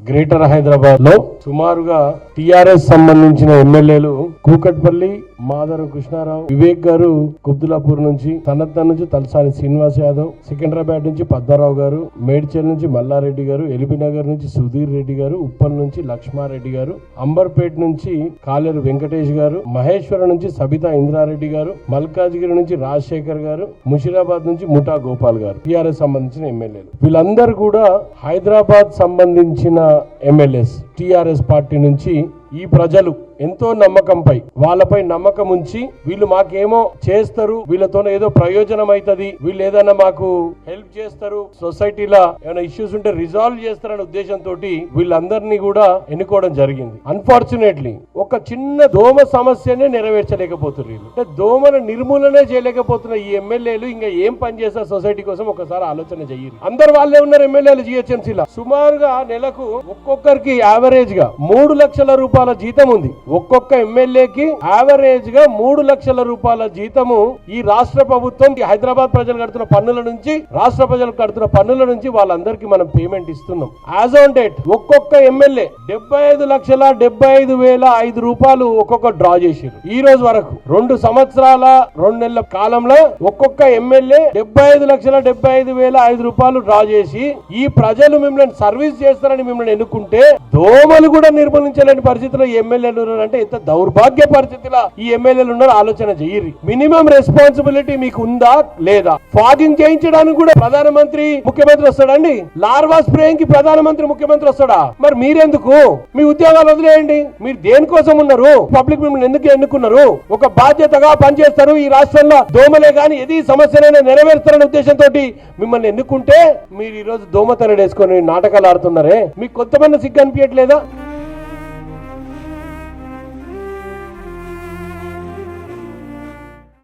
Greater Hyderabad లో సుమారుగా TRS సంబంధించిన ఎమ్మెల్యేలు కూకట్పల్లి మాధవరం కృష్ణారావు, వివేక్ గారు కుబ్దులాపూర్ నుంచి, సనత్తా నుంచి తలసాని శ్రీనివాస్ యాదవ్, సికింద్రాబాద్ నుంచి పద్మారావు గారు, మేడ్చల్ నుంచి మల్లారెడ్డి గారు, ఎల్బీనగర్ నుంచి సుధీర్ రెడ్డి గారు, ఉప్పల్ నుంచి లక్ష్మారెడ్డి గారు, అంబర్పేట్ నుంచి కాలేరు వెంకటేష్ గారు, మహేశ్వరం నుంచి సబితా ఇంద్రారెడ్డి గారు, మల్కాజ్గిరి నుంచి రాజశేఖర్ గారు, ముషిరాబాద్ నుంచి ముఠా గోపాల్ గారు టిఆర్ఎస్ సంబంధించిన ఎమ్మెల్యేలు. వీళ్ళందరూ కూడా హైదరాబాద్ సంబంధించిన ఎమ్మెల్యేస్. టిఆర్ఎస్ పార్టీ నుంచి ఈ ప్రజలు ఎంతో నమ్మకంపై వాళ్ళపై నమ్మకం ఉంచి వీళ్ళు మాకేమో చేస్తారు, వీళ్ళతో ఏదో ప్రయోజనం అవుతుంది, వీళ్ళు ఏదైనా మాకు హెల్ప్ చేస్తారు, సొసైటీలో ఏమైనా ఇష్యూస్ ఉంటే రిజాల్వ్ చేస్తారనే ఉద్దేశంతో వీళ్ళందరినీ కూడా ఎన్నుకోవడం జరిగింది. అన్ఫార్చునేట్లీ ఒక చిన్న దోమ సమస్యనే నెరవేర్చలేకపోతున్నారు వీళ్ళు. అంటే దోమను నిర్మూలనే చేయలేకపోతున్న ఈ ఎమ్మెల్యేలు ఇంకా ఏం పని చేస్తారు సొసైటీ కోసం ఒకసారి ఆలోచన చెయ్యాలి. అందరు వాళ్ళే ఉన్నారు ఎమ్మెల్యేలు జిహెచ్ఎంసీలో. సుమారుగా నెలకు ఒక్కొక్కరికి యావరేజ్ గా 3 లక్షల రూపాయల జీతం ఉంది. ఒక్కొక్క ఎమ్మెల్యేకి యావరేజ్ గా 3 లక్షల రూపాయల జీతము ఈ రాష్ట్ర ప్రభుత్వం హైదరాబాద్ ప్రజలు కడుతున్న పన్నుల నుంచి, రాష్ట్ర ప్రజలు కడుతున్న పన్నుల నుంచి వాళ్ళందరికీ మనం పేమెంట్ ఇస్తున్నాం. యాజ్ ఆన్ డేట్ ఒక్కొక్క ఎమ్మెల్యే 75,75,005 రూపాయలు ఒక్కొక్క డ్రా చేసారు. ఈ రోజు వరకు 2 సంవత్సరాల 2 నెలల కాలంలో ఒక్కొక్క ఎమ్మెల్యే 75,75,005 రూపాయలు డ్రా చేసి ఈ ప్రజలు మిమ్మల్ని సర్వీస్ చేస్తారని మిమ్మల్ని ఎన్నుకుంటే దోమలు కూడా నిర్మూలించలేని పరిస్థితిలో ఈ ఎమ్మెల్యేలు అంటే ఎంత దౌర్భాగ్య పరిస్థితిలో ఈ ఎమ్మెల్యేలు ఉన్నారో ఆలోచన చెయ్యి. మినిమం రెస్పాన్సిబిలిటీ మీకు ఉందా లేదా? ఫాగింగ్ చేయించడానికి కూడా ప్రధానమంత్రి ముఖ్యమంత్రి వస్తాడండి. లార్వా స్ప్రేయింగ్ కి ప్రధానమంత్రి ముఖ్యమంత్రి వస్తాడా? మరి మీరెందుకు? మీ ఉద్యోగాలు వదిలేయండి. మీరు దేనికోసం ఉన్నారు? పబ్లిక్ మిమ్మల్ని ఎందుకు ఎన్నుకున్నారు? ఒక బాధ్యతగా పనిచేస్తారు. ఈ రాష్ట్రంలో దోమలే గాని ఏది సమస్యనైనా నెరవేరుస్తారనే ఉద్దేశంతో మిమ్మల్ని ఎన్నుకుంటే మీరు ఈ రోజు దోమతెరడేసుకొని నాటకాలు ఆడుతున్నారే. మీకు కొంతమంది సిగ్గు అనిపించట్లేదా?